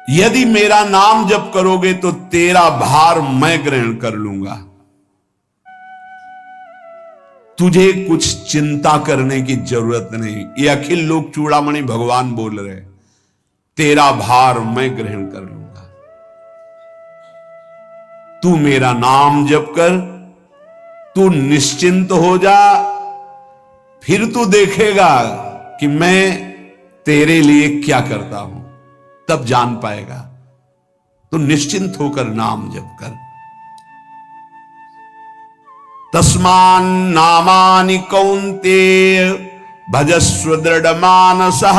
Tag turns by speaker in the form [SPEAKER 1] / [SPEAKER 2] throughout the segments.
[SPEAKER 1] यदि मेरा नाम जप करोगे तो तेरा भार मैं ग्रहण कर लूंगा। तुझे कुछ चिंता करने की जरूरत नहीं। ये अखिल लोक चूड़ामणि भगवान बोल रहे, तेरा भार मैं ग्रहण कर लूंगा। तू मेरा नाम जप कर, तू निश्चिंत हो जा, फिर तू देखेगा कि मैं तेरे लिए क्या करता हूं, तब जान पाएगा। तो निश्चिंत होकर नाम जप कर। तस्मान नामानि कौन्तेय भजस्व दृढ़ मानसः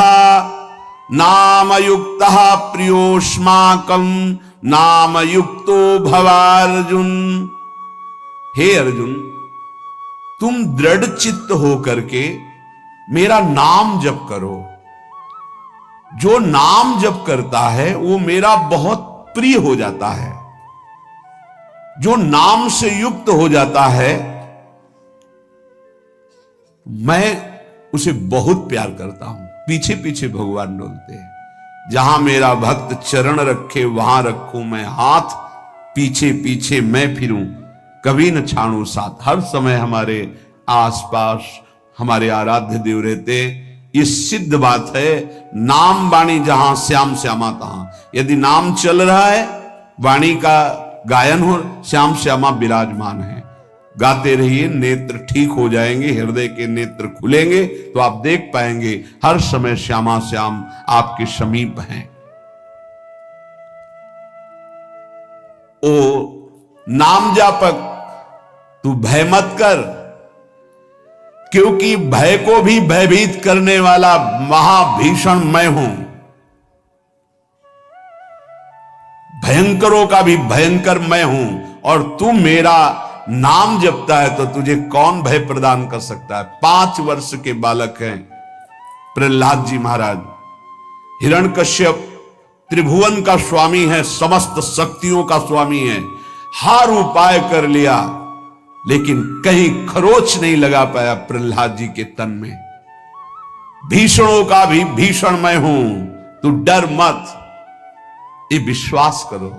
[SPEAKER 1] नामयुक्तः प्रियोष्माकं नामयुक्तो भवार्जुन। हे अर्जुन, तुम दृढ़ चित्त होकर के मेरा नाम जप करो। जो नाम जप करता है वो मेरा बहुत प्रिय हो जाता है। जो नाम से युक्त हो जाता है मैं उसे बहुत प्यार करता हूं। पीछे पीछे भगवान डोलते हैं। जहां मेरा भक्त चरण रखे वहां रखूं मैं हाथ, पीछे पीछे मैं फिरूं, कभी न छाड़ू साथ। हर समय हमारे आसपास हमारे आराध्य देव रहते। ये सिद्ध बात है। नाम वाणी जहां श्याम श्यामा तहां। यदि नाम चल रहा है, वाणी का गायन हो, श्याम श्यामा विराजमान है। गाते रहिए, नेत्र ठीक हो जाएंगे, हृदय के नेत्र खुलेंगे तो आप देख पाएंगे हर समय श्यामा श्याम आपके समीप हैं। ओ नाम जापक, तू भय मत कर, क्योंकि भय को भी भयभीत करने वाला महाभीषण मैं हूं। भयंकरों का भी भयंकर मैं हूं। और तू मेरा नाम जपता है तो तुझे कौन भय प्रदान कर सकता है। 5 वर्ष के बालक हैं प्रहलाद जी महाराज। हिरण्यकश्यप त्रिभुवन का स्वामी है, समस्त शक्तियों का स्वामी है। हर उपाय कर लिया लेकिन कहीं खरोच नहीं लगा पाया प्रहलाद जी के तन में। भीषणों का भी भीषण मैं हूं, तू डर मत। ये विश्वास करो,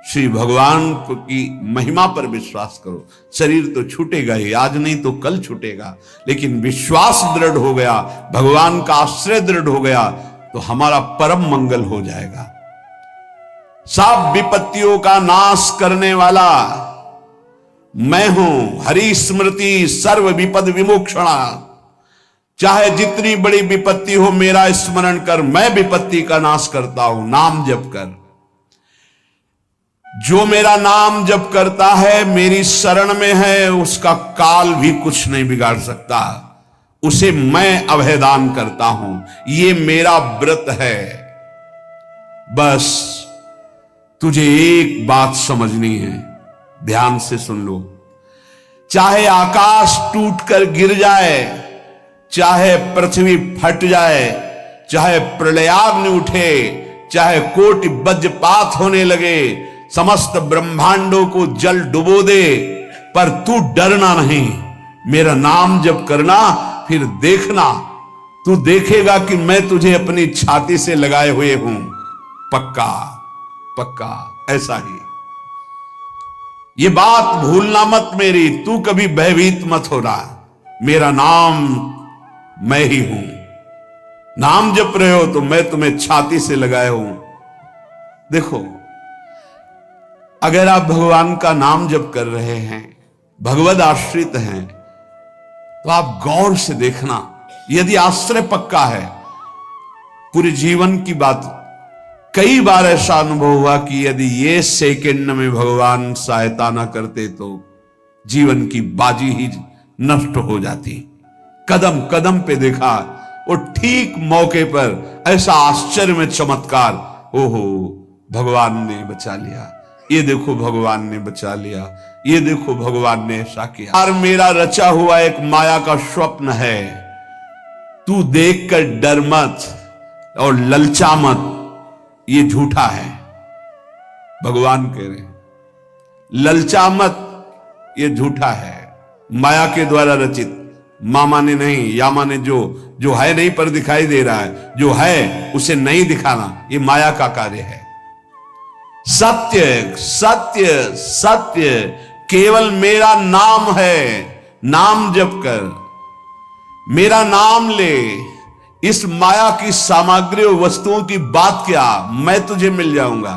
[SPEAKER 1] श्री भगवान की महिमा पर विश्वास करो। शरीर तो छूटेगा ही, आज नहीं तो कल छूटेगा, लेकिन विश्वास दृढ़ हो गया, भगवान का आश्रय दृढ़ हो गया तो हमारा परम मंगल हो जाएगा। सब विपत्तियों का नाश करने वाला मैं हूं। हरि स्मृति सर्व विपद विमोक्षणा। चाहे जितनी बड़ी विपत्ति हो मेरा स्मरण कर, मैं विपत्ति का नाश करता हूं। नाम जप कर। जो मेरा नाम जप करता है, मेरी शरण में है, उसका काल भी कुछ नहीं बिगाड़ सकता। उसे मैं अभयदान करता हूं। ये मेरा व्रत है। बस तुझे एक बात समझनी है, ध्यान से सुन लो। चाहे आकाश टूटकर गिर जाए, चाहे पृथ्वी फट जाए, चाहे प्रलयाग्नि उठे, चाहे कोटि वज्रपात होने लगे, समस्त ब्रह्मांडों को जल डुबो दे, पर तू डरना नहीं। मेरा नाम जप करना, फिर देखना, तू देखेगा कि मैं तुझे अपनी छाती से लगाए हुए हूं। पक्का पक्का ऐसा ही। ये बात भूलना मत मेरी। तू कभी भयभीत मत हो रहा। मेरा नाम मैं ही हूं। नाम जप रहे हो तो मैं तुम्हें छाती से लगाए हूं। देखो, अगर आप भगवान का नाम जप कर रहे हैं, भगवद आश्रित हैं, तो आप गौर से देखना। यदि आश्रय पक्का है, पूरे जीवन की बात, कई बार ऐसा अनुभव हुआ कि यदि ये सेकंड में भगवान सहायता ना करते तो जीवन की बाजी ही नष्ट हो जाती। कदम कदम पे देखा, और ठीक मौके पर ऐसा आश्चर्य में चमत्कार। ओहो, भगवान ने बचा लिया। ये देखो भगवान ने बचा लिया। ये देखो भगवान ने ऐसा किया। यार, मेरा रचा हुआ एक माया का स्वप्न है। तू देखकर डर मत और ललचा मत, ये झूठा है। भगवान कह रहे हैं, ललचा मत, ये झूठा है। माया के द्वारा रचित मां माने नहीं, या माने जो है नहीं पर दिखाई दे रहा है, जो है उसे नहीं दिखाना, ये माया का कार्य है। सत्य सत्य सत्य केवल मेरा नाम है, नाम जप कर, मेरा नाम ले। इस माया की सामग्री और वस्तुओं की बात क्या, मैं तुझे मिल जाऊंगा।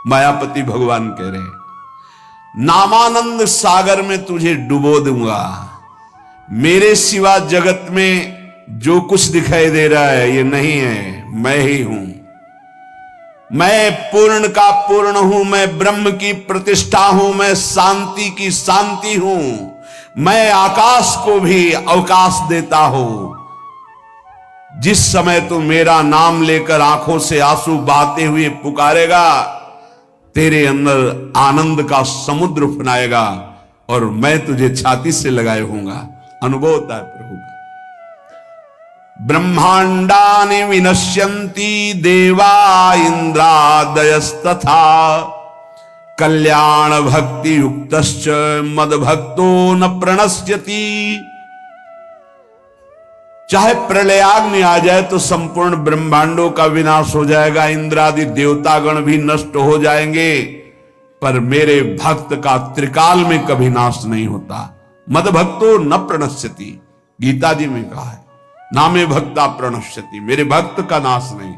[SPEAKER 1] मायापति भगवान कह रहे, नामानंद सागर में तुझे डुबो दूंगा। मेरे सिवा जगत में जो कुछ दिखाई दे रहा है ये नहीं है, मैं ही हूं। मैं पूर्ण का पूर्ण हूं, मैं ब्रह्म की प्रतिष्ठा हूं, मैं शांति की शांति हूं, मैं आकाश को भी अवकाश देता हूं। जिस समय तू मेरा नाम लेकर आंखों से आंसू बहाते हुए पुकारेगा, तेरे अंदर आनंद का समुद्र फनाएगा और मैं तुझे छाती से लगाए होऊंगा। अनुभव होता है प्रभु का। ब्रह्मांडानि विनश्यन्ति देवा इंद्रादयस्तथा कल्याण भक्ति युक्तश्च मद भक्तो न प्रणश्यति। चाहे प्रलयाग्नि आ जाए तो संपूर्ण ब्रह्मांडों का विनाश हो जाएगा, इंद्रादि देवतागण भी नष्ट हो जाएंगे, पर मेरे भक्त का त्रिकाल में कभी नाश नहीं होता। मद भक्तो न प्रणश्यति, गीता जी में कहा है, नामे भक्ता प्रणश्यति, मेरे भक्त का नाश नहीं।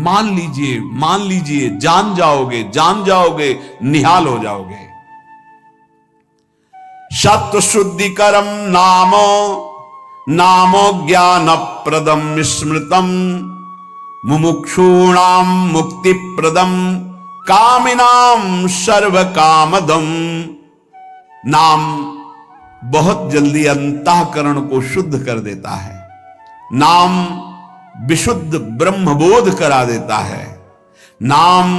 [SPEAKER 1] मान लीजिए, मान लीजिए, जान जाओगे, जान जाओगे, निहाल हो जाओगे। सत्व शुद्धिकरम नामो नामो ज्ञान प्रदम स्मृतम मुमुक्षूणाम मुक्ति प्रदम कामिनाम सर्व कामदम। नाम बहुत जल्दी अंतःकरण को शुद्ध कर देता है, नाम विशुद्ध ब्रह्मबोध करा देता है, नाम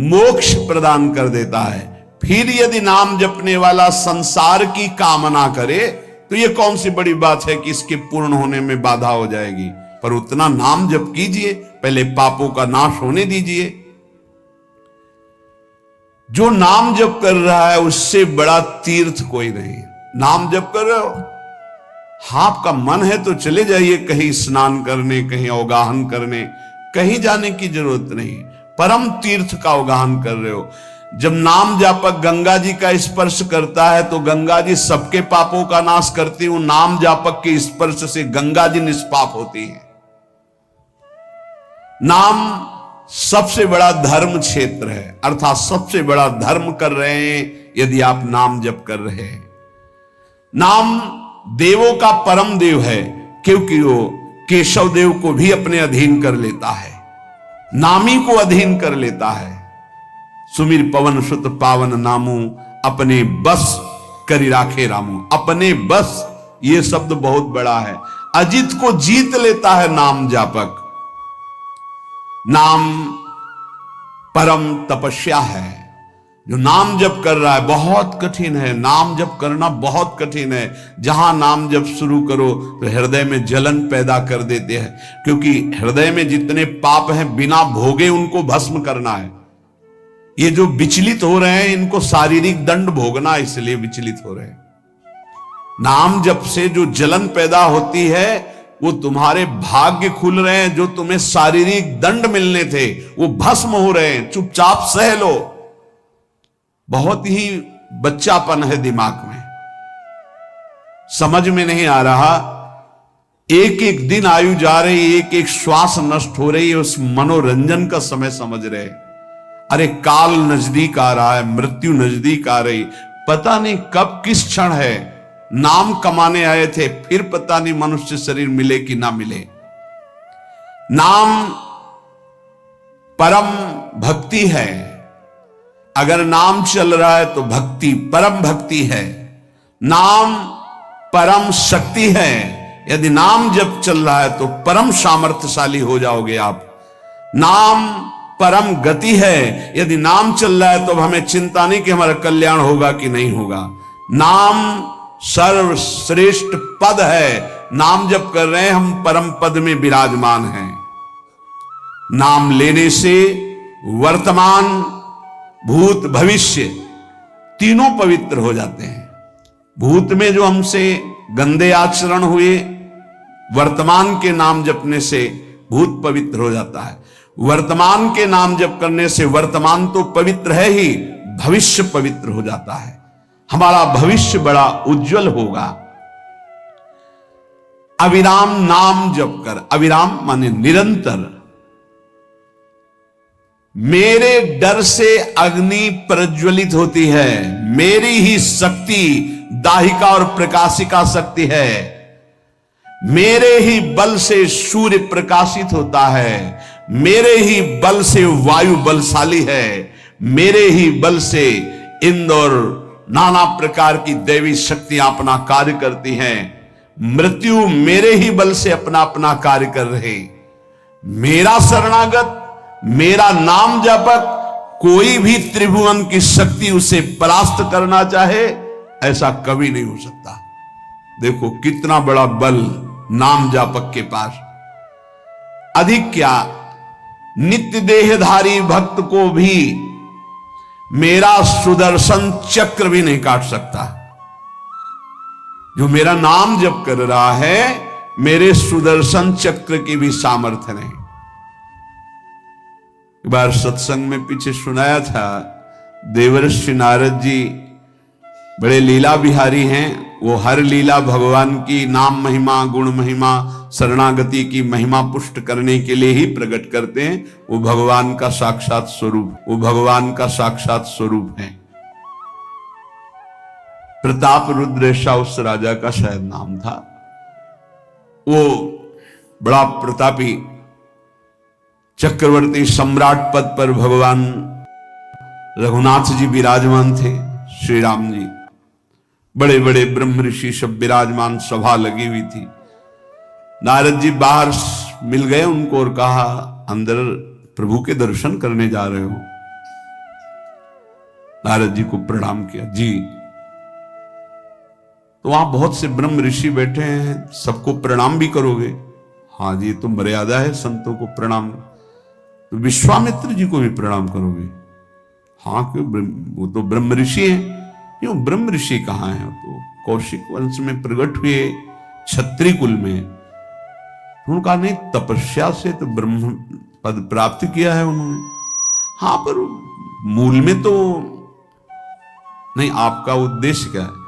[SPEAKER 1] मोक्ष प्रदान कर देता है। फिर यदि नाम जपने वाला संसार की कामना करे तो यह कौन सी बड़ी बात है कि इसके पूर्ण होने में बाधा हो जाएगी। पर उतना नाम जप कीजिए, पहले पापों का नाश होने दीजिए। जो नाम जप कर रहा है उससे बड़ा तीर्थ कोई नहीं। नाम जप कर रहे हो, आपका मन है तो चले जाइए कहीं स्नान करने, कहीं अवगाहन करने, कहीं जाने की जरूरत नहीं। परम तीर्थ का अवगाहन कर रहे हो। जब नाम जापक गंगा जी का स्पर्श करता है तो गंगा जी सबके पापों का नाश करती हूं, नाम जापक के स्पर्श से गंगा जी निष्पाप होती है। नाम सबसे बड़ा धर्म क्षेत्र है, अर्थात सबसे बड़ा धर्म कर रहे हैं यदि आप नाम जप कर रहे हैं। नाम देवों का परम देव है, क्योंकि वो केशव देव को भी अपने अधीन कर लेता है, नामी को अधीन कर लेता है। सुमिर पवन सुत पावन नामू अपने बस करी राखे रामू। अपने बस, ये शब्द बहुत बड़ा है। अजित को जीत लेता है नाम जापक। नाम परम तपस्या है। जो नाम जप कर रहा है बहुत कठिन है, नाम जप करना बहुत कठिन है। जहां नाम जप शुरू करो तो हृदय में जलन पैदा कर देते हैं, क्योंकि हृदय में जितने पाप हैं बिना भोगे उनको भस्म करना है। ये जो विचलित हो रहे हैं इनको शारीरिक दंड भोगना, इसलिए विचलित हो रहे हैं। नाम जप से जो जलन पैदा होती है वो तुम्हारे भाग्य खुल रहे हैं, जो तुम्हें शारीरिक दंड मिलने थे वो भस्म हो रहे हैं। चुपचाप सह लो। बहुत ही बच्चापन है दिमाग में, समझ में नहीं आ रहा। एक एक दिन आयु जा रही, एक एक श्वास नष्ट हो रही है, उस मनोरंजन का समय समझ रहे। अरे काल नजदीक आ रहा है, मृत्यु नजदीक आ रही, पता नहीं कब किस क्षण है। नाम कमाने आए थे, फिर पता नहीं मनुष्य शरीर मिले कि ना मिले। नाम परम भक्ति है। अगर नाम चल रहा है तो भक्ति परम भक्ति है। नाम परम शक्ति है। यदि नाम जब चल रहा है तो परम सामर्थ्यशाली हो जाओगे आप। नाम परम गति है। यदि नाम चल रहा है तो हमें चिंता नहीं कि हमारा कल्याण होगा कि नहीं होगा। नाम सर्वश्रेष्ठ पद है। नाम जप कर रहे हैं हम, परम पद में विराजमान हैं। नाम लेने से वर्तमान भूत भविष्य तीनों पवित्र हो जाते हैं। भूत में जो हमसे गंदे आचरण हुए। वर्तमान के नाम जपने से भूत पवित्र हो जाता है। वर्तमान के नाम जप करने से वर्तमान तो पवित्र है ही, भविष्य पवित्र हो जाता है। हमारा भविष्य बड़ा उज्जवल होगा। अविराम नाम जप कर, अविराम माने निरंतर। मेरे डर से अग्नि प्रज्वलित होती है, मेरी ही शक्ति दाहिका और प्रकाशिका शक्ति है, मेरे ही बल से सूर्य प्रकाशित होता है, मेरे ही बल से वायु बलशाली है, मेरे ही बल से इंद्र और नाना प्रकार की दैवी शक्तियां अपना कार्य करती हैं। मृत्यु मेरे ही बल से अपना अपना कार्य कर रहे। मेरा शरणागत, मेरा नाम जपक, कोई भी त्रिभुवन की शक्ति उसे परास्त करना चाहे ऐसा कभी नहीं हो सकता। देखो कितना बड़ा बल नाम जापक के पास। अधिक क्या, नित्य देहधारी भक्त को भी मेरा सुदर्शन चक्र भी नहीं काट सकता। जो मेरा नाम जप कर रहा है, मेरे सुदर्शन चक्र की भी सामर्थ्य नहीं। एक बार सत्संग में पीछे सुनाया था, देवर्षि नारद जी बड़े लीला बिहारी हैं। वो हर लीला भगवान की नाम महिमा, गुण महिमा, शरणागति की महिमा पुष्ट करने के लिए ही प्रकट करते हैं। वो भगवान का साक्षात स्वरूप, वो भगवान का साक्षात स्वरूप है। प्रताप रुद्र ऐसा उस राजा का शायद नाम था। वो बड़ा प्रतापी चक्रवर्ती सम्राट पद पर भगवान रघुनाथ जी विराजमान थे। श्री राम जी, बड़े बड़े ब्रह्म ऋषि सब विराजमान, सभा लगी हुई थी। नारद जी बाहर मिल गए उनको और कहा, अंदर प्रभु के दर्शन करने जा रहे हो? नारद जी को प्रणाम किया। जी। तो वहां बहुत से ब्रह्म ऋषि बैठे हैं, सबको प्रणाम भी करोगे? हाँ जी, तो मर्यादा है संतों को प्रणाम। तो विश्वामित्र जी को भी प्रणाम करोगे? हाँ, क्यों, वो तो ब्रह्म ऋषि हैं। क्यों, ब्रह्म ऋषि कहाँ हैं? तो कौशिक वंश में प्रकट हुए, क्षत्रिय कुल में। उनका नहीं, तपस्या से तो ब्रह्म पद प्राप्त किया है उन्होंने। हाँ, पर मूल में तो नहीं। आपका उद्देश्य क्या है?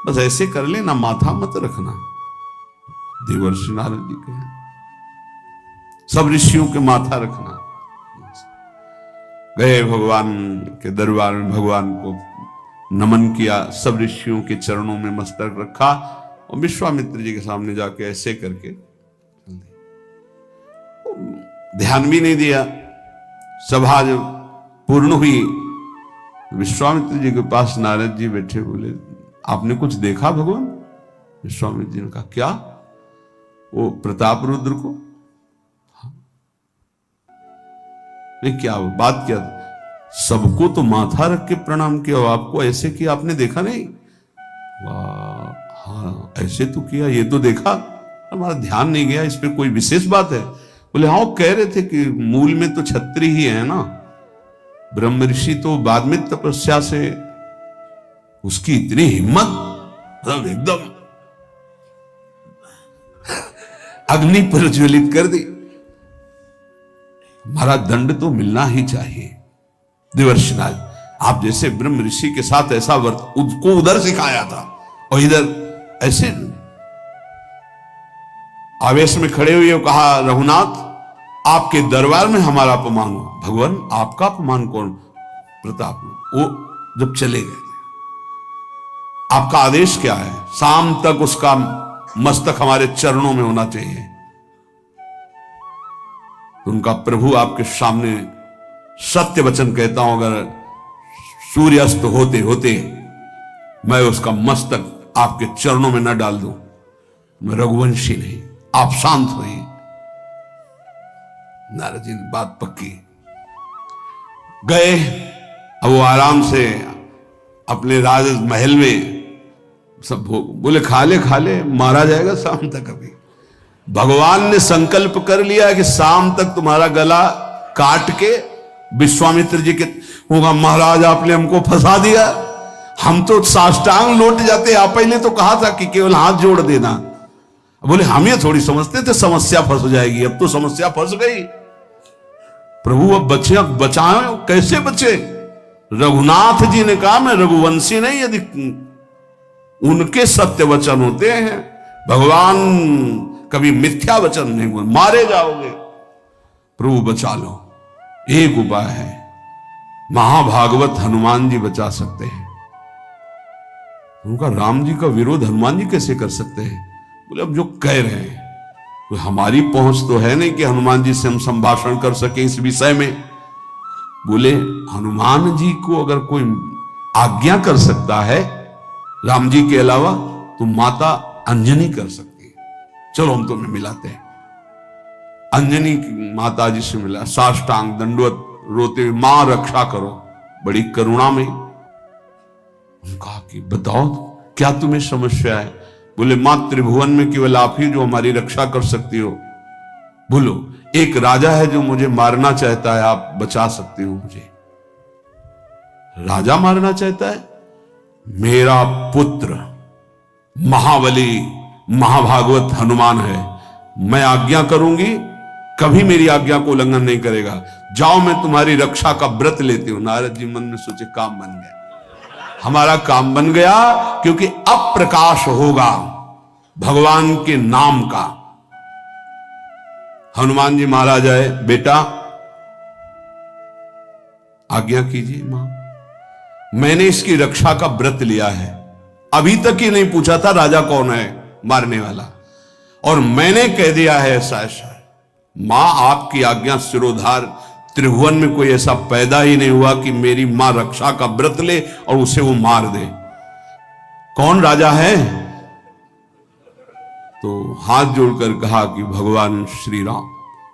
[SPEAKER 1] बस ऐसे कर लेना, माथा मत रखना। देवर्षि नारद जी कहे, सब ऋषियों के माथा रखना। गए भगवान के दरबार में, भगवान को नमन किया, सब ऋषियों के चरणों में मस्तक रखा और विश्वामित्र जी के सामने जाके ऐसे करके ध्यान भी नहीं दिया। सभा जब पूर्ण हुई, विश्वामित्र जी के पास नारद जी बैठे, बोले, आपने कुछ देखा भगवान? विश्वामित्र जी ने कहा, क्या? वो प्रताप रुद्र को? नहीं, क्या बात क्या? सबको तो माथा रख के प्रणाम किया, आपको ऐसे किया, आपने देखा नहीं? वाह, हाँ ऐसे तो किया, ये तो देखा, हमारा ध्यान नहीं गया, इस पे कोई विशेष बात है? बोले हाँ, वो कह रहे थे कि मूल में तो क्षत्रिय ही है ना, ब्रह्म ऋषि तो बाद में तपस्या से, उसकी इतनी हिम्मत, मतलब एकदम अग्नि प्रज्वलित कर दी। हमारा दंड तो मिलना ही चाहिए। देवर्षि नारद, आप जैसे ब्रह्म ऋषि के साथ ऐसा वर्त उसको उधर सिखाया था और इधर ऐसे आवेश में खड़े हुए कहा, रघुनाथ आपके दरबार में हमारा अपमान हुआ। भगवान, आपका अपमान कौन? प्रताप। वो जब चले गए, आपका आदेश क्या है? शाम तक उसका मस्तक हमारे चरणों में होना चाहिए। तो उनका प्रभु आपके सामने सत्य वचन कहता हूं, अगर सूर्यास्त होते होते मैं उसका मस्तक आपके चरणों में न डाल दूं, मैं रघुवंशी नहीं। आप शांत हुए। नारद जी ने बात पक्की। गए, अब वो आराम से अपने राज महल में सब बोले, खा ले, मारा जाएगा शाम तक। अभी भगवान ने संकल्प कर लिया कि शाम तक तुम्हारा गला काट के विश्वामित्र जी के होगा, महाराज आपने हमको फंसा दिया, हम तो साष्टांग लौट जाते। आप पहले तो कहा था कि केवल हाथ जोड़ देना। बोले हम ये थोड़ी समझते थे समस्या फंस जाएगी। अब तो समस्या फंस गई। प्रभु अब बचे, बचाए कैसे बचे? रघुनाथ जी ने कहा मैं रघुवंशी नहीं, यदि उनके सत्य वचन होते हैं, भगवान कभी मिथ्या वचन नहीं बोले, मारे जाओगे। प्रभु बचा लो। एक उपाय है, महाभागवत हनुमान जी बचा सकते हैं। उनका राम जी का विरोध हनुमान जी कैसे कर सकते हैं? बोले अब जो कह रहे हैं तो हमारी पहुंच तो है नहीं कि हनुमान जी से हम संभाषण कर सके इस विषय में। बोले हनुमान जी को अगर कोई आज्ञा कर सकता है राम जी के अलावा तो माता अंजनी कर सकती है। चलो हम तुम्हें मिलाते हैं। अंजनी माता जी से मिला, साष्टांग दंडवत रोते हुए, मां रक्षा करो, बड़ी करुणा में। कहा कि बताओ क्या तुम्हें समस्या है? बोले मां त्रिभुवन में केवल आप ही जो हमारी रक्षा कर सकती हो। बोलो एक राजा है जो मुझे मारना चाहता है, आप बचा सकती हो मुझे। राजा मारना चाहता है? मेरा पुत्र महाबली महाभागवत हनुमान है, मैं आज्ञा करूंगी, कभी मेरी आज्ञा को उल्लंघन नहीं करेगा। जाओ मैं तुम्हारी रक्षा का व्रत लेती हूं। नारद जी मन में सोचे काम बन गया, हमारा काम बन गया, क्योंकि अब प्रकाश होगा भगवान के नाम का। हनुमान जी महाराज आए, बेटा आज्ञा कीजिए मां, मैंने इसकी रक्षा का व्रत लिया है। अभी तक ही नहीं पूछा था राजा कौन है मारने वाला, और मैंने कह दिया है ऐसा ऐसा। मां आपकी आज्ञा सिरोधार, त्रिभुवन में कोई ऐसा पैदा ही नहीं हुआ कि मेरी मां रक्षा का व्रत ले और उसे वो मार दे। कौन राजा है? तो हाथ जोड़कर कहा कि भगवान श्री राम।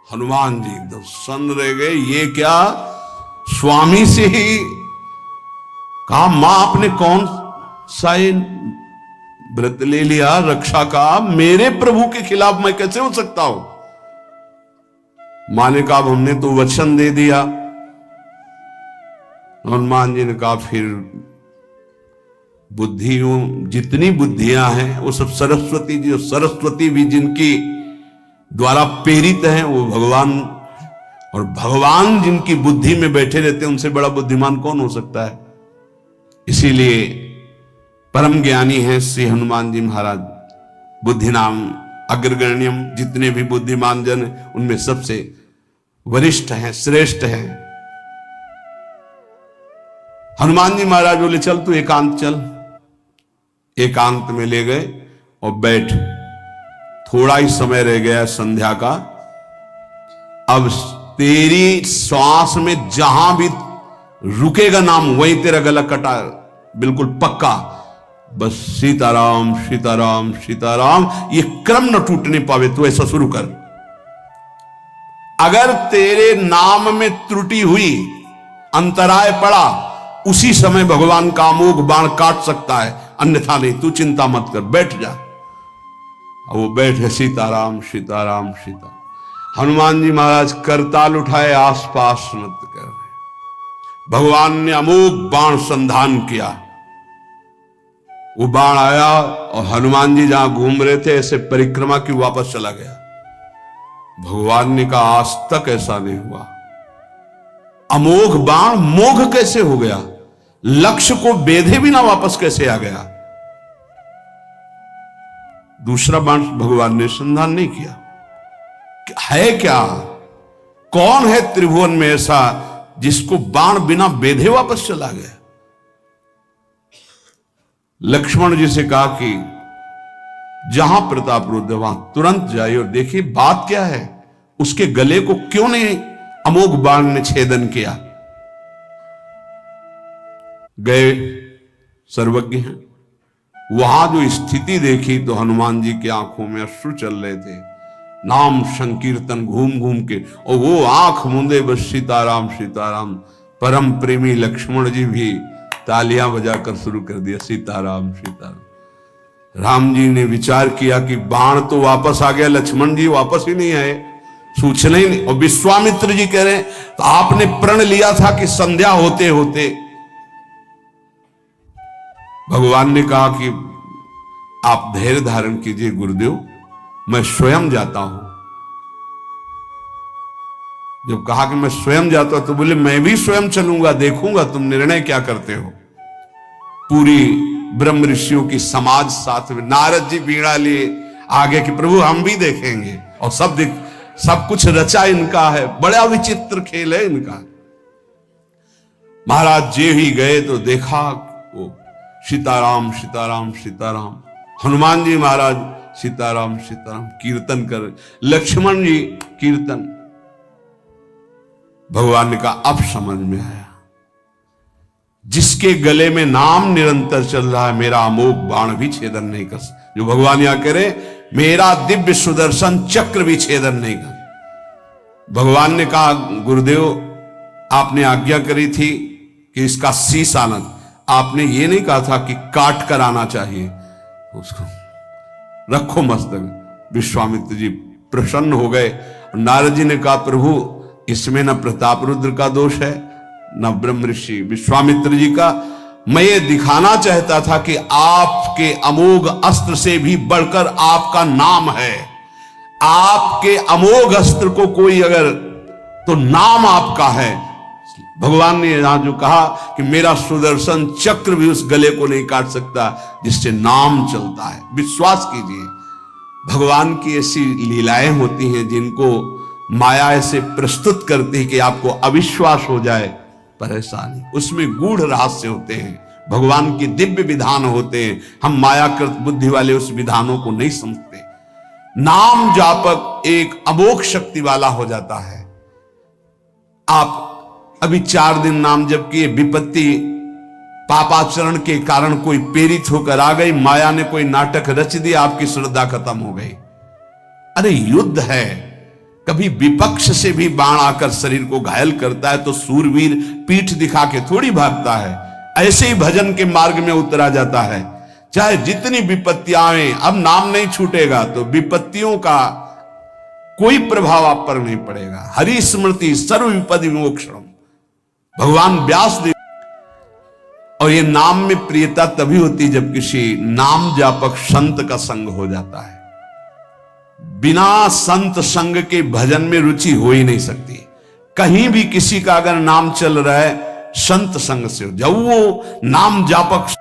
[SPEAKER 1] हनुमान जी एकदम सन्न रह गए, ये क्या? स्वामी से ही कहा मां आपने कौन सा व्रत ले लिया रक्षा का? मेरे प्रभु के खिलाफ मैं कैसे हो सकता हूं? मां ने कहा हमने तो वचन दे दिया। हनुमान जी ने कहा फिर बुद्धियों जितनी बुद्धियां हैं वो सब सरस्वती जी, और सरस्वती भी जिनकी द्वारा प्रेरित हैं वो भगवान, और भगवान जिनकी बुद्धि में बैठे रहते हैं उनसे बड़ा बुद्धिमान कौन हो सकता है? इसीलिए परम ज्ञानी हैं श्री हनुमान जी महाराज। बुद्धि नाम अग्रगण्यम, जितने भी बुद्धिमान जन उनमें सबसे वरिष्ठ हैं, श्रेष्ठ हैं। हनुमान जी महाराज बोले चल तू एकांत चल। एकांत में ले गए और बैठ, थोड़ा ही समय रह गया संध्या का। अब तेरी श्वास में जहां भी रुकेगा नाम वहीं तेरा गला कटा, बिल्कुल पक्का। बस सीताराम सीताराम सीताराम, ये क्रम न टूटने पावे, तो ऐसा शुरू कर। अगर तेरे नाम में त्रुटि हुई, अंतराय पड़ा, उसी समय भगवान का अमोघ बाण काट सकता है, अन्यथा नहीं। तू चिंता मत कर, बैठ जा। वो बैठे, सीताराम सीताराम सीताराम। हनुमान जी महाराज करताल उठाए, आसपास मत कर। भगवान ने अमोघ बाण संधान किया। वो बाण आया और हनुमान जी जहां घूम रहे थे ऐसे परिक्रमा की वापस चला गया। भगवान ने कहा आज तक ऐसा नहीं हुआ। अमोघ बाण मोघ कैसे हो गया? लक्ष्य को बेधे बिना वापस कैसे आ गया? दूसरा बाण भगवान ने संधान नहीं किया। है क्या? कौन है त्रिभुवन में ऐसा जिसको बाण बिना बेधे वापस चला गया? लक्ष्मण जी से कहा कि जहां प्रताप रुद्र वहां तुरंत जाइए और देखिए बात क्या है, उसके गले को क्यों नहीं अमोघ बाण ने छेदन किया। गए, सर्वज्ञ हैं। वहां जो स्थिति देखी तो हनुमान जी की आंखों में अश्रु चल रहे थे। नाम संकीर्तन घूम घूम के, और वो आंख मूंदे बस सीताराम सीताराम। परम प्रेमी लक्ष्मण जी भी तालियां बजाकर शुरू कर दिया, सीताराम सीताराम। राम जी ने विचार किया कि बाण तो वापस आ गया, लक्ष्मण जी वापस ही नहीं आए, सूचना ही नहीं। और विश्वामित्र जी कह रहे हैं तो आपने प्रण लिया था कि संध्या होते होते भगवान ने कहा कि आप धैर्य धारण कीजिए गुरुदेव, मैं स्वयं जाता हूं। जब कहा कि मैं स्वयं जाता हूं तो बोले मैं भी स्वयं चलूंगा, देखूंगा तुम निर्णय क्या करते हो। पूरी ब्रह्म ऋषियों की समाज साथ में, नारद जी बीड़ा लिए आगे कि प्रभु हम भी देखेंगे, और सब कुछ रचा इनका है, बड़ा विचित्र खेल है इनका। महाराज जे ही गए तो देखा वो सीताराम सीताराम सीताराम, हनुमान जी महाराज सीताराम सीताराम कीर्तन कर, लक्ष्मण जी कीर्तन। भगवान ने कहा अब समझ में आया, जिसके गले में नाम निरंतर चल रहा है मेरा अमोघ बाण भी छेदन नहीं कर सकता। जो भगवान यहां कह रहे मेरा दिव्य सुदर्शन चक्र भी छेदन नहीं कर। भगवान ने कहा गुरुदेव आपने आज्ञा करी थी कि इसका शीश आना, आपने ये नहीं कहा था कि काट कर आना चाहिए उसको, रखो मस्तक। विश्वामित्र जी प्रसन्न हो गए। नारद जी ने कहा प्रभु इसमें न प्रताप रुद्र का दोष है न ब्रह्म ऋषि विश्वामित्र जी का, मैं ये दिखाना चाहता था कि आपके अमोघ अस्त्र से भी बढ़कर आपका नाम है। आपके अमोघ अस्त्र को कोई अगर, तो नाम आपका है। भगवान ने यहां जो कहा कि मेरा सुदर्शन चक्र भी उस गले को नहीं काट सकता जिससे नाम चलता है। विश्वास कीजिए भगवान की ऐसी लीलाएं होती हैं जिनको माया ऐसे प्रस्तुत करती है कि आपको अविश्वास हो जाए, परेशानी। उसमें गूढ़ रहस्य होते हैं, भगवान की दिव्य विधान होते हैं। हम मायाकृत बुद्धि वाले उस विधानों को नहीं समझते। नाम जापक एक अमोघ शक्ति वाला हो जाता है। आप अभी 4 दिन नाम जप किए, विपत्ति पापाचरण के कारण कोई प्रेरित होकर आ गई, माया ने कोई नाटक रच दिया, आपकी श्रद्धा खत्म हो गई। अरे युद्ध है, कभी विपक्ष से भी बाण आकर शरीर को घायल करता है तो सूरवीर पीठ दिखा के थोड़ी भागता है। ऐसे ही भजन के मार्ग में उतरा जाता है, चाहे जितनी विपत्तियां आए। अब नाम नहीं छूटेगा तो विपत्तियों का कोई प्रभाव आप पर नहीं पड़ेगा। हरि स्मृति सर्व विपद विमोक्षणम, भगवान व्यास देव। और ये नाम में प्रियता तभी होती जब किसी नाम जापक संत का संग हो जाता है। बिना संत संग के भजन में रुचि हो ही नहीं सकती। कहीं भी किसी का अगर नाम चल रहा है संत संग से, जब वो नाम जापक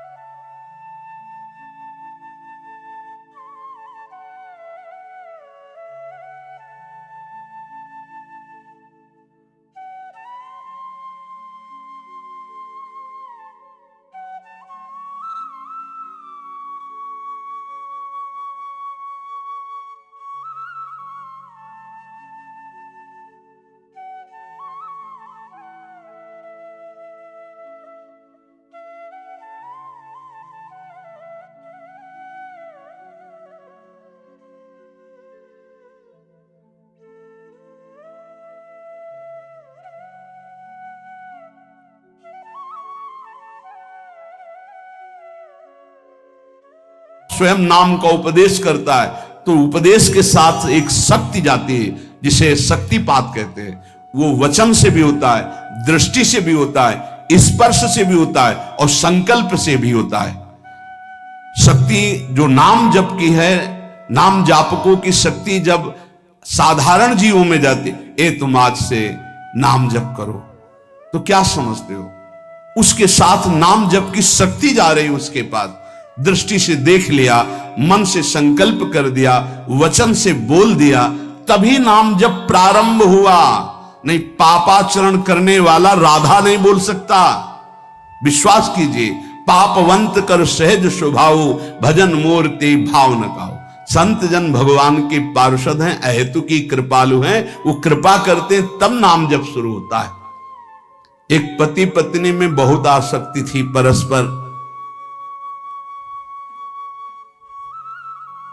[SPEAKER 1] स्वयं नाम का उपदेश करता है तो उपदेश के साथ एक शक्ति जाती है जिसे शक्तिपात कहते हैं। वो वचन से भी होता है, दृष्टि से भी होता है, स्पर्श से भी होता है और संकल्प से भी होता है। शक्ति जो नाम जप की है, नाम जापकों की शक्ति जब साधारण जीवों में जाती, ए तुम आज से नाम जप करो, तो क्या समझते हो? उसके साथ नाम जप की शक्ति जा रही उसके पास। दृष्टि से देख लिया, मन से संकल्प कर दिया, वचन से बोल दिया, तभी नाम जब प्रारंभ हुआ। नहीं पापाचरण करने वाला राधा नहीं बोल सकता। विश्वास कीजिए, पापवंत कर सहज स्वभाव, भजन मोर ते भाव न काओ। संत जन भगवान के पार्षद हैं, अहेतु की कृपालु हैं, वो कृपा करते हैं तब नाम जप शुरू होता है। एक पति पत्नी में बहुत आसक्ति थी परस्पर,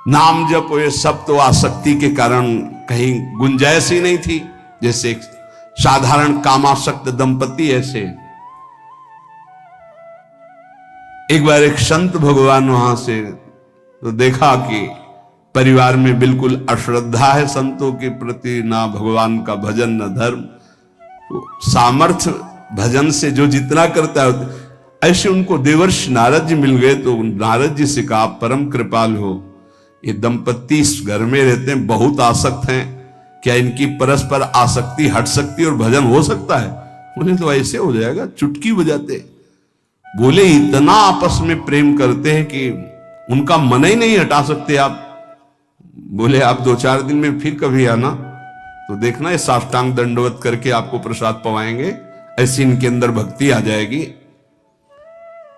[SPEAKER 1] नाम जप ये सब तो आसक्ति के कारण कहीं गुंजाइश ही नहीं थी। जैसे साधारण कामासक्त दंपति, ऐसे एक बार एक संत भगवान वहां से तो देखा कि परिवार में बिल्कुल अश्रद्धा है संतों के प्रति, ना भगवान का भजन न धर्म। तो सामर्थ्य भजन से जो जितना करता है, ऐसे उनको देवर्षि नारद जी मिल गए तो नारद जी से कहा, परम कृपाल हो, ये दंपत्ति इस घर में रहते हैं, बहुत आसक्त हैं, क्या इनकी परस्पर आसक्ति हट सकती और भजन हो सकता है? बोले तो ऐसे हो जाएगा, चुटकी बजाते। बोले इतना आपस में प्रेम करते हैं कि उनका मन ही नहीं हटा सकते आप। बोले आप 2-4 दिन में फिर कभी आना तो देखना, ये साष्टांग दंडवत करके आपको प्रसाद पवाएंगे, ऐसी इनके अंदर भक्ति आ जाएगी।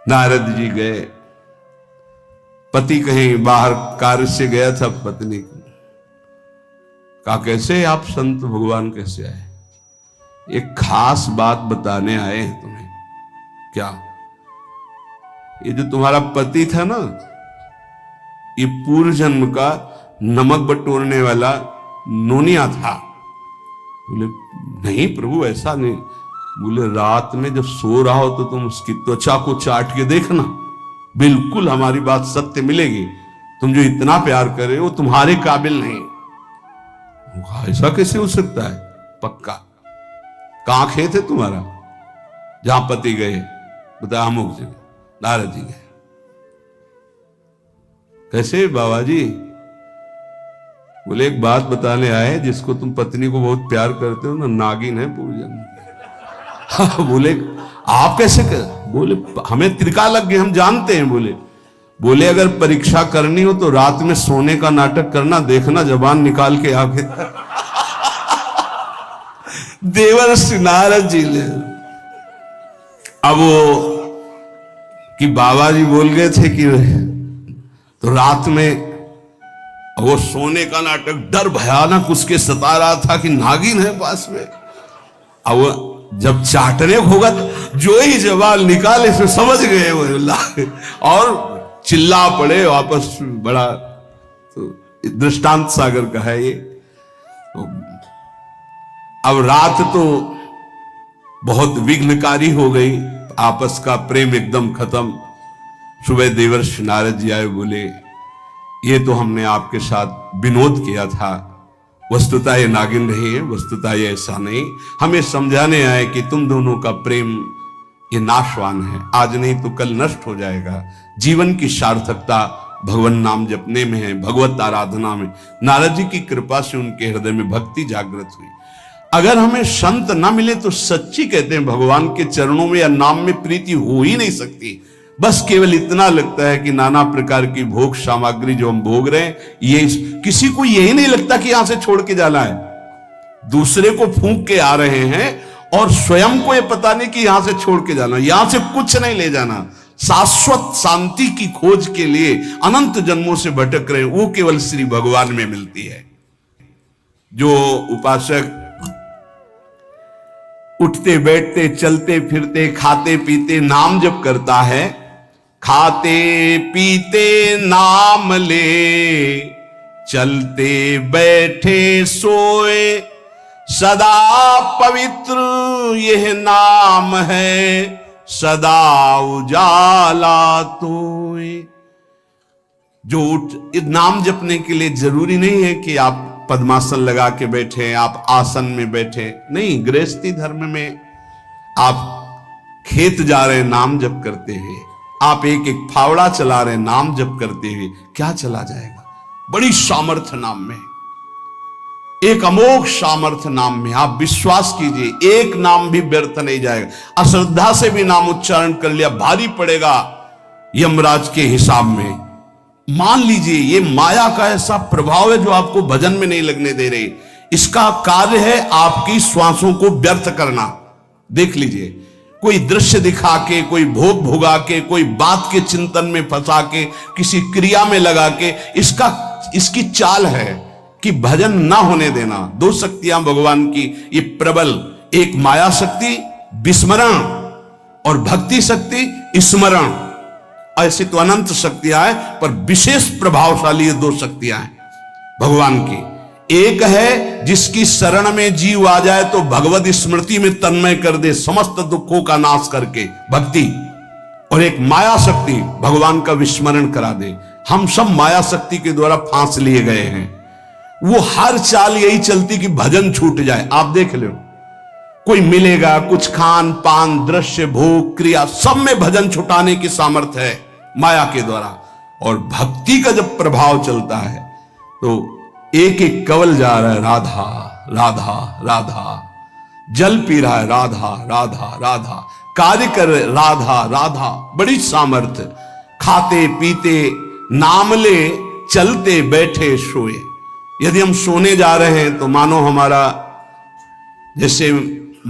[SPEAKER 1] नारद जी गए, पति कहीं बाहर कार्य से गया था, पत्नी कहा कैसे आप संत भगवान कैसे आए? एक खास बात बताने आए हैं तुम्हें। क्या? ये जो तुम्हारा पति था ना, ये पूर्व जन्म का नमक बटोरने वाला नोनिया था। बोले नहीं प्रभु ऐसा नहीं। बोले रात में जब सो रहा हो तो तुम उसकी त्वचा को चाट के देखना, बिल्कुल हमारी बात सत्य मिलेगी। तुम जो इतना प्यार कर रहे हो तुम्हारे काबिल नहीं। ऐसा कैसे हो सकता है? पक्का। कहां खेत है तुम्हारा? जहां पति गए, बताया अमुक जगह। नारद जी गए। कैसे बाबा जी? बोले एक बात बताने आए, जिसको तुम पत्नी को बहुत प्यार करते हो ना, नागिन है पूजन। बोले आप कैसे कर? बोले हमें त्रिका लग गए, हम जानते हैं। बोले अगर परीक्षा करनी हो तो रात में सोने का नाटक करना, देखना जबान निकाल के आगे। देवर्षि नारद जी ने अब वो कि बाबा जी बोल गए थे कि तो रात में वो सोने का नाटक, डर भयानक उसके सता रहा था कि नागिन है पास में। अब वो जब चाटने होगा तो जो ही जवान निकाले फिर समझ गए वो, और चिल्ला पड़े वापस। बड़ा तो दृष्टांत सागर का है ये। तो अब रात तो बहुत विघ्नकारी हो गई, आपस का प्रेम एकदम खत्म। सुबह देवर्षि नारद जी आए, बोले ये तो हमने आपके साथ विनोद किया था, वस्तुतः ये नागिन नहीं है, वस्तुतः ये ऐसा नहीं। हमें समझाने आए कि तुम दोनों का प्रेम ये नाशवान है, आज नहीं तो कल नष्ट हो जाएगा। जीवन की सार्थकता भगवान नाम जपने में है, भगवत आराधना में। नारद जी की कृपा से उनके हृदय में भक्ति जागृत हुई। अगर हमें संत ना मिले तो सच्ची कहते हैं भगवान के चरणों में या नाम में प्रीति हो ही नहीं सकती। बस केवल इतना लगता है कि नाना प्रकार की भोग सामग्री जो हम भोग रहे हैं, ये किसी को यही नहीं लगता कि यहां से छोड़ के जाना है। दूसरे को फूंक के आ रहे हैं और स्वयं को ये पता नहीं कि यहां से छोड़ के जाना, यहां से कुछ नहीं ले जाना। शाश्वत शांति की खोज के लिए अनंत जन्मों से भटक रहे हैं, वो केवल श्री भगवान में मिलती है। जो उपासक उठते बैठते चलते फिरते खाते पीते नाम जप करता है, खाते पीते नाम ले, चलते बैठे सोए, सदा पवित्र यह नाम है, सदा उजाला तोए। जो नाम जपने के लिए जरूरी नहीं है कि आप पद्मासन लगा के बैठे, आप आसन में बैठे, नहीं। गृहस्थी धर्म में आप खेत जा रहे हैं नाम जप करते हुए, आप एक एक फावड़ा चला रहे हैं नाम जप करते हुए, क्या चला जाएगा? बड़ी सामर्थ्य नाम में, एक अमोघ सामर्थ्य नाम में। आप विश्वास कीजिए, एक नाम भी व्यर्थ नहीं जाएगा। अश्रद्धा से भी नाम उच्चारण कर लिया, भारी पड़ेगा यमराज के हिसाब में। मान लीजिए ये माया का ऐसा प्रभाव है जो आपको भजन में नहीं लगने दे रही। इसका कार्य है आपकी श्वासों को व्यर्थ करना। देख लीजिए, कोई दृश्य दिखा के, कोई भोग भोगा के, कोई बात के चिंतन में फंसा के, किसी क्रिया में लगा के, इसकी चाल है कि भजन ना होने देना। दो शक्तियां भगवान की ये प्रबल, एक माया शक्ति विस्मरण और भक्ति शक्ति स्मरण। ऐसी तो अनंत शक्तियां हैं, पर विशेष प्रभावशाली ये दो शक्तियां हैं भगवान की। एक है जिसकी शरण में जीव आ जाए तो भगवत स्मृति में तन्मय कर दे, समस्त दुखों का नाश करके, भक्ति। और एक माया शक्ति भगवान का विस्मरण करा दे। हम सब माया शक्ति के द्वारा फांस लिए गए हैं। वो हर चाल यही चलती कि भजन छूट जाए। आप देख लो, कोई मिलेगा, कुछ खान पान दृश्य भोग क्रिया सब में भजन छुटाने की सामर्थ्य है माया के द्वारा। और भक्ति का जब प्रभाव चलता है तो एक एक कवल जा रहा है राधा राधा राधा, जल पी रहा है राधा राधा राधा, कार्य कर राधा राधा, बड़ी सामर्थ्य। खाते पीते नाम ले, चलते बैठे सोए। यदि हम सोने जा रहे हैं तो मानो हमारा जैसे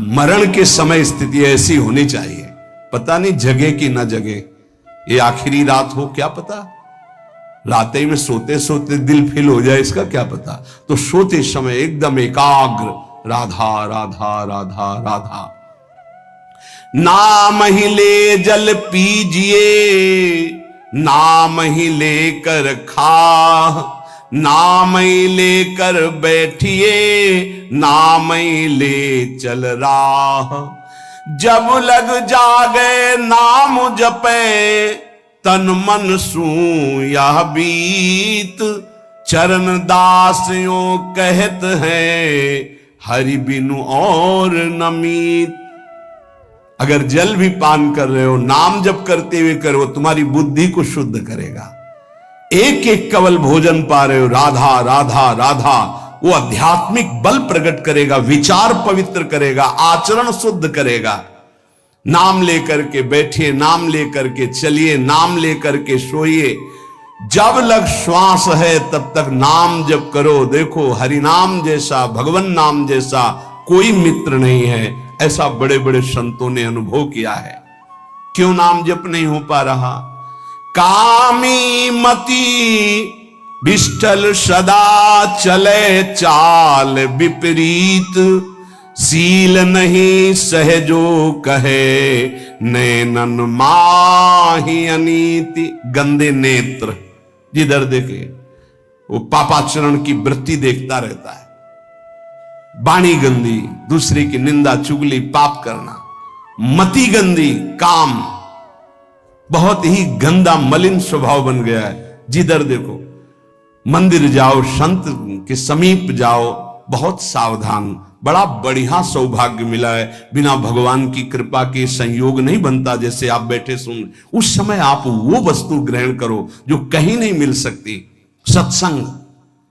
[SPEAKER 1] मरण के समय स्थिति ऐसी होनी चाहिए, पता नहीं जगे कि ना जगे, ये आखिरी रात हो क्या पता, रात में सोते सोते दिल फिल हो जाए इसका क्या पता। तो सोते समय एकदम एकाग्र राधा राधा राधा राधा। नाम ही ले जल पीजिए, नाम ही लेकर खा, नाम ही लेकर बैठिए, नाम ही ले चल राह। जब लग जागे नाम जपे, तन मन सू यह बीत, चरण दास यों कहत है, हरि बिनु और नमीत। अगर जल भी पान कर रहे हो, नाम जप करते हुए करो, तुम्हारी बुद्धि को शुद्ध करेगा। एक एक कवल भोजन पा रहे हो राधा राधा राधा, वो आध्यात्मिक बल प्रकट करेगा, विचार पवित्र करेगा, आचरण शुद्ध करेगा। नाम लेकर के बैठिए, नाम लेकर के चलिए, नाम लेकर के सोइए। जब लग श्वास है तब तक नाम जप करो। देखो हरि नाम जैसा, भगवान नाम जैसा कोई मित्र नहीं है, ऐसा बड़े बड़े संतों ने अनुभव किया है। क्यों नाम जप नहीं हो पा रहा? कामी मति विष्ठल सदा चले चाल विपरीत, सील नहीं सहजो कहे नैनन माही अनीति। गंदे नेत्र, जिधर देखे वो पापाचरण की वृत्ति देखता रहता है। वाणी गंदी, दूसरे की निंदा चुगली पाप करना। मति गंदी, काम बहुत ही गंदा मलिन स्वभाव बन गया है। जिधर देखो, मंदिर जाओ, संत के समीप जाओ, बहुत सावधान। बड़ा बढ़िया सौभाग्य मिला है, बिना भगवान की कृपा के संयोग नहीं बनता। जैसे आप बैठे सुन, उस समय आप वो वस्तु ग्रहण करो जो कहीं नहीं मिल सकती। सत्संग,